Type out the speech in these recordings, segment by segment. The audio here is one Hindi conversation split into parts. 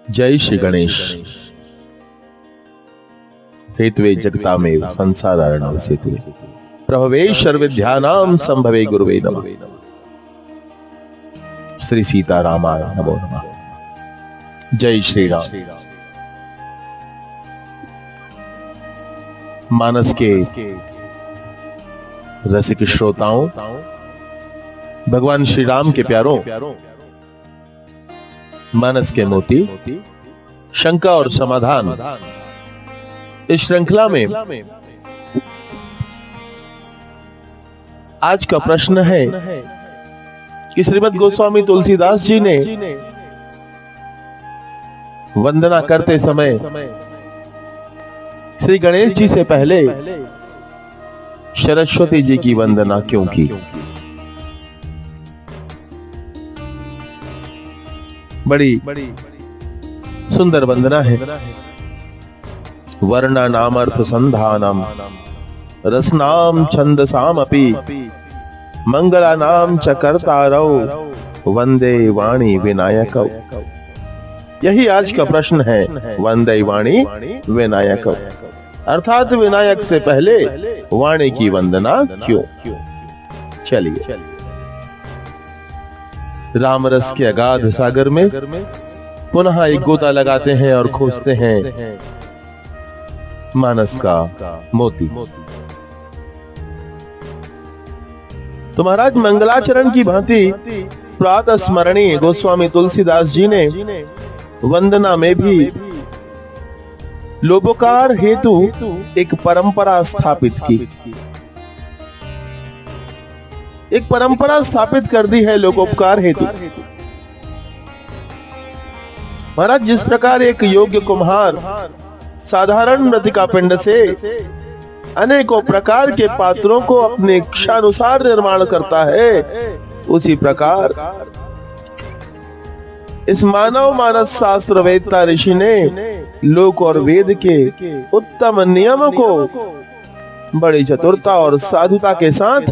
जय श्री गणेश। हेतवे जगतामेव संसारार्णव सेतुवे प्रभवे सर्वविद्यानां संभवे गुरुवे नमः। श्री सीतारामाय नमो नमः। जय श्री राम। मानस के रसिक श्रोताओं, भगवान श्री राम के प्यारों, मानस के मोती, शंका और समाधान इस श्रृंखला में आज का प्रश्न है कि श्रीमद् गोस्वामी तुलसीदास जी ने वंदना करते समय श्री गणेश जी से पहले सरस्वती जी की वंदना क्यों की। बड़ी सुंदर वंदना है। वर्णा नाम अर्थ संधानम रसनाम छंदसाम अपि मंगला नाम च कर्तारौ वंदे वाणी विनायकौ। यही आज का प्रश्न है, वंदे वाणी विनायकौ, अर्थात विनायक से पहले वाणी की वंदना क्यों। चलिए राम रस के अगाध सागर में पुनः एक गोता लगाते हैं और खोजते हैं मानस का मोती। तो महाराज मंगलाचरण की भांति प्रातः स्मरणीय गोस्वामी तुलसीदास जी ने वंदना में भी लोपोकार हेतु एक परंपरा स्थापित की, एक परंपरा स्थापित कर दी है लोकोपकार हेतु। महाराज जिस प्रकार एक योग्य कुम्हार साधारण मृतिका पिंड से अनेकों प्रकार के पात्रों को अपने इच्छानुसार निर्माण करता है, उसी प्रकार इस मानव मानस शास्त्र वेदता ऋषि ने लोक और वेद के उत्तम नियमों को बड़ी चतुरता और साधुता के साथ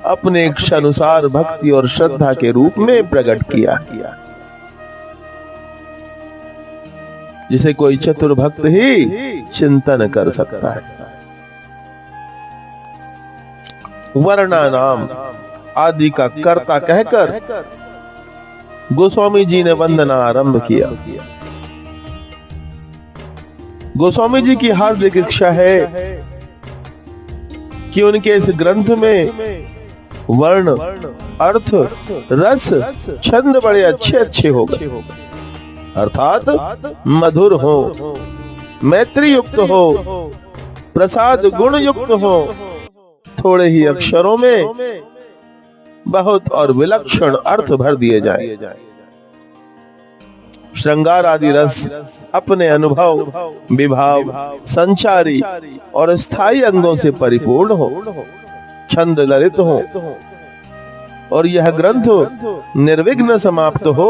अपने इच्छानुसार भक्ति और श्रद्धा के रूप में प्रकट किया, जिसे कोई चतुर भक्त ही चिंतन कर सकता है। वर्णा नाम आदि का कर्ता कहकर गोस्वामी जी ने वंदना आरंभ किया। गोस्वामी जी की हार्दिक इच्छा है कि उनके इस ग्रंथ में वर्ण, अर्थ, रस, छंद बड़े अच्छे अच्छे हो गए, अर्थात मधुर हो, मैत्री युक्त हो, प्रसाद गुण युक्त हो, थोड़े ही अक्षरों में बहुत और विलक्षण अर्थ भर दिए जाएं। श्रृंगार आदि रस अपने अनुभव, विभाव, संचारी और स्थायी अंगों से परिपूर्ण हो, छंद ललित हो और यह ग्रंथ निर्विघ्न समाप्त हो।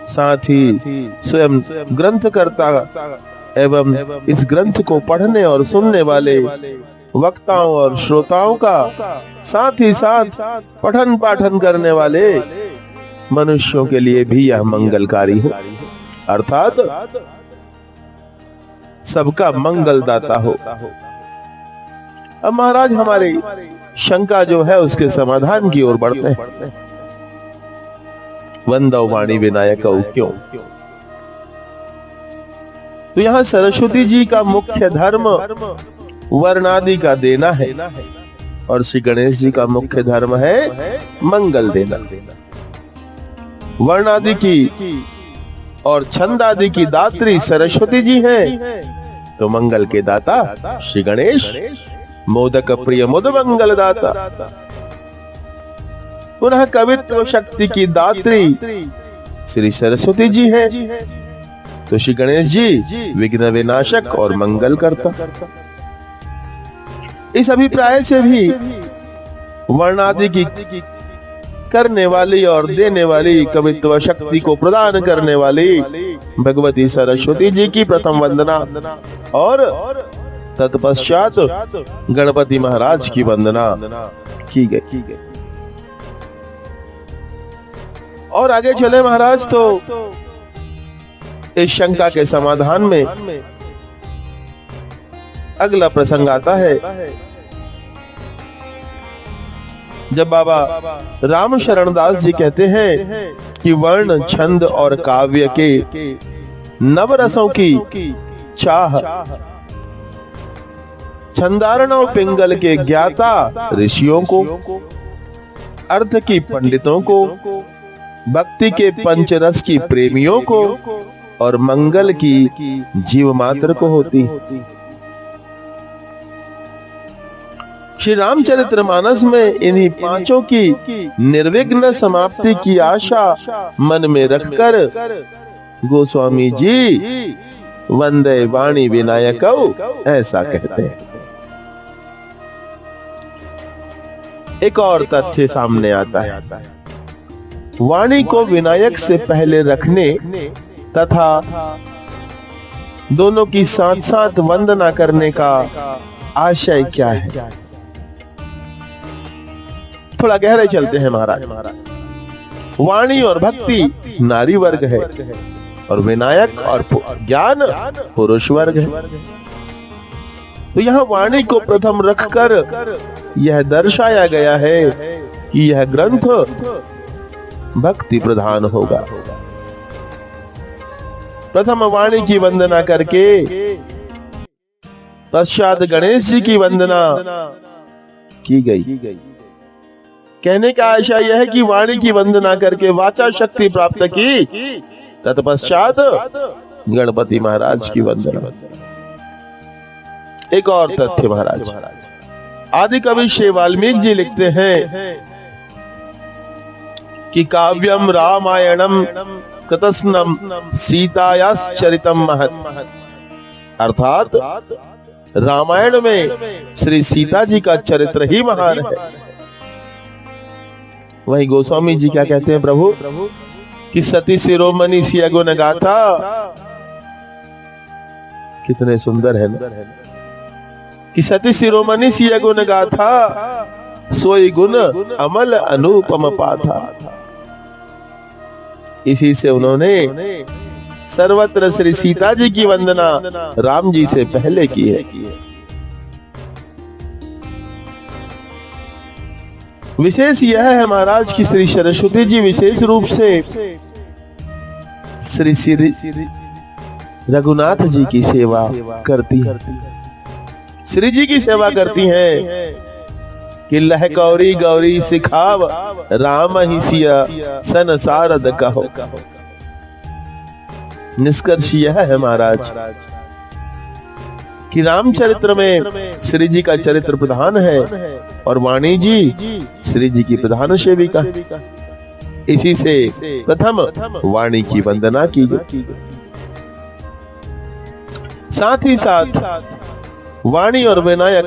साथ ही स्वयं ग्रंथकर्ता एवं इस ग्रंथ को पढ़ने और सुनने वाले वक्ताओं और श्रोताओं का, साथ ही साथ पठन पाठन करने वाले मनुष्यों के लिए भी यह मंगलकारी हो, अर्थात सबका मंगलदाता हो। अब महाराज हमारी शंका जो है उसके समाधान की ओर बढ़ते हैं। वंदो वाणी विनायक क्यों। तो यहाँ सरस्वती जी का मुख्य धर्म वर्णादि का देना है और श्री गणेश जी का मुख्य धर्म है मंगल देना। वर्णादि की और छंद आदि की दात्री सरस्वती जी हैं, तो मंगल के दाता श्री गणेश मोदक प्रिय मुद मंगल दाता। पुनः कवित्व शक्ति की दात्री श्री सरस्वती जी हैं, तो श्री गणेश जी विघ्न विनाशक और मंगल करता। इस अभिप्राय से भी वर्णादि की करने वाली और देने वाली, कवित्व शक्ति को प्रदान करने वाली भगवती सरस्वती जी की प्रथम वंदना और तत्पश्चात गणपति महाराज की वंदना की गई। और आगे चले महाराज तो इस शंका के समाधान में अगला प्रसंग आता है। जब बाबा राम शरण दास जी कहते हैं कि वर्ण, छंद और काव्य के नवरसों की चाह छंदारणों पिंगल के ज्ञाता ऋषियों को, अर्थ की पंडितों को, भक्ति के पंचरस की प्रेमियों को और मंगल की जीव मात्र को होती। श्री रामचरितमानस में इन्हीं पांचों की निर्विघ्न समाप्ति की आशा मन में रखकर गोस्वामी जी वंदे वाणी विनायक ऐसा कहते हैं। एक और तथ्य सामने आता है। वाणी को विनायक से पहले रखने तथा दोनों की साथ साथ वंदना करने का आशय क्या है? थोड़ा गहरे चलते हैं महाराज। वाणी और भक्ति नारी वर्ग है और विनायक और ज्ञान पुरुष वर्ग है। तो यह वाणी को प्रथम रखकर यह दर्शाया गया है कि यह ग्रंथ भक्ति प्रधान होगा। प्रथम वाणी की वंदना करके पश्चात गणेश जी की वंदना की गई। कहने का आशय यह है कि वाणी की वंदना करके वाचा शक्ति प्राप्त की, तत्पश्चात गणपति महाराज की वंदना। एक और तथ्य महाराज, आदि कवि श्री वाल्मीकि जी लिखते हैं कि काव्यम रामायणम कृतस्नम सीतायाश्चरितम महत्, अर्थात रामायण में श्री सीता जी का चरित्र ही महान है। वहीं गोस्वामी जी क्या कहते हैं प्रभु कि सती शिरोमणि सिया गुण गाथा, कितने सुंदर है ना, कि सती शिरोमणि सिया गुण गाथा, सोई गुण अमल अनुपम पाथा। इसी से उन्होंने सर्वत्र श्री सीता जी की वंदना राम जी से पहले की है। विशेष यह है महाराज कि श्री सरस्वती जी विशेष रूप से श्री रघुनाथ जी की सेवा करती है, श्री जी की सेवा करती हैं कि लह गौरी गौरी सिखाव राम ही सिया सन सारद कहो। निष्कर्ष यह है महाराज कि रामचरित्र में श्री जी का चरित्र प्रधान है और वाणी जी श्री जी की प्रधान सेविका। इसी से प्रथम वाणी की वंदना की गई। साथ ही साथ वाणी और विनायक,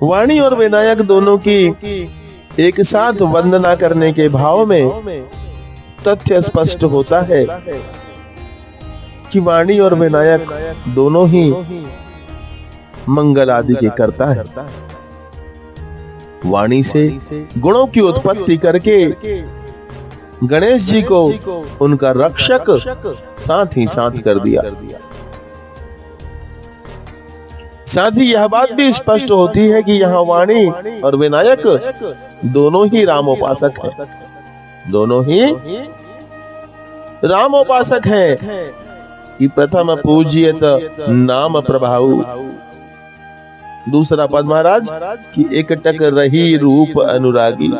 वाणी और विनायक दोनों की एक साथ वंदना करने के भाव में तथ्य स्पष्ट होता है कि वाणी और विनायक दोनों ही मंगल आदि के करता है। वाणी से गुणों की उत्पत्ति करके गणेश जी को उनका रक्षक साथ ही साथ कर दिया। साथ ही यह बात भी स्पष्ट होती है कि यहाँ वाणी और विनायक दोनों ही रामोपासक हैं, दोनों ही रामोपासक हैं। कि प्रथम पूज्यत नाम प्रभाऊ, दूसरा पद महाराज कि एकटक रही रूप अनुरागी।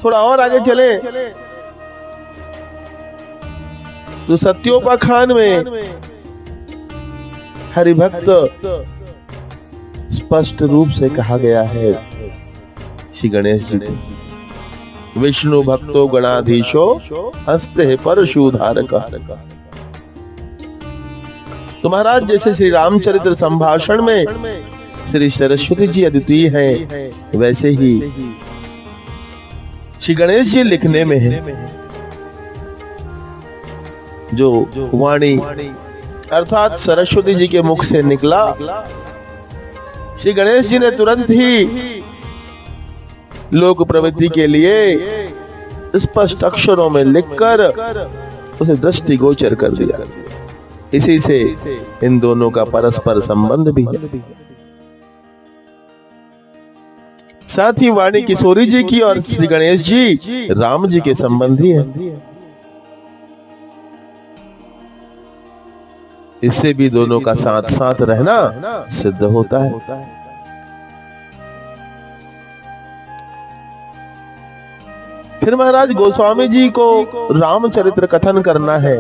थोड़ा और आगे चले तो सत्योपाख्यान में हरिभक्त स्पष्ट रूप से कहा गया है श्री गणेश जी को, विष्णु भक्तो गणाधीशो हस्ते परशुधारक। तो महाराज जैसे श्री रामचरित्र संभाषण में श्री सरस्वती जी अद्वितीय हैं, वैसे ही श्री गणेश जी लिखने में है। जो वाणी अर्थात सरस्वती जी के मुख से निकला, श्री गणेश जी ने तुरंत ही लोक प्रवृत्ति के लिए स्पष्ट अक्षरों में लिखकर उसे दृष्टिगोचर कर दिया। इसी से इन दोनों का परस्पर संबंध भी है। साथ ही वाणी किशोरी जी की और श्री गणेश जी राम जी के संबंधी है। इससे भी दोनों का साथ साथ रहना सिद्ध होता है। फिर महाराज गोस्वामी जी को रामचरित्र कथन करना है,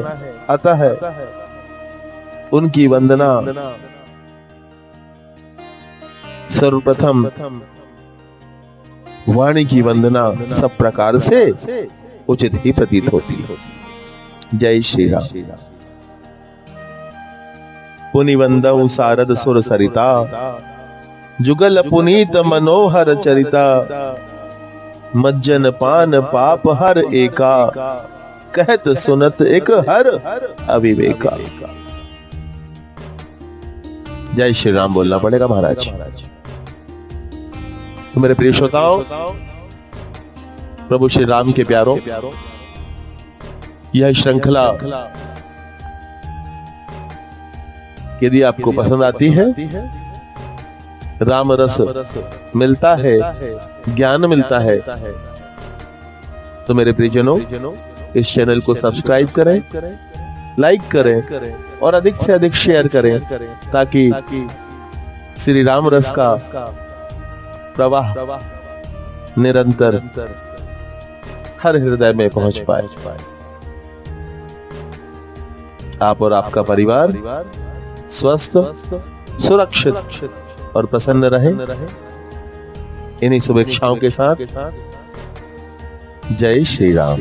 अतः उनकी वंदना सर्वप्रथम वाणी की वंदना सब प्रकार से उचित ही प्रतीत होती है। जय श्री राम। पुनिवंदौ सारद सुर सरिता, जुगल पुनीत मनोहर चरिता, मज्जन पान पाप हर एका, कहत सुनत एक हर अविवेका। जय श्री राम बोलना पड़ेगा महाराज। तो मेरे प्रिय श्रोताओं, प्रभु श्री राम के प्यारों, यह श्रृंखला यदि आपको पसंद आती है, राम रस मिलता है, ज्ञान मिलता है, तो मेरे प्रियजनों इस चैनल को सब्सक्राइब करें, लाइक करें और अधिक से अधिक शेयर करें, ताकि श्री राम रस का प्रवाह निरंतर हर हृदय में पहुंच पाए। आप और आपका परिवार स्वस्थ, सुरक्षित और प्रसन्न रहे। इन्हीं शुभेच्छाओं के साथ जय श्री राम।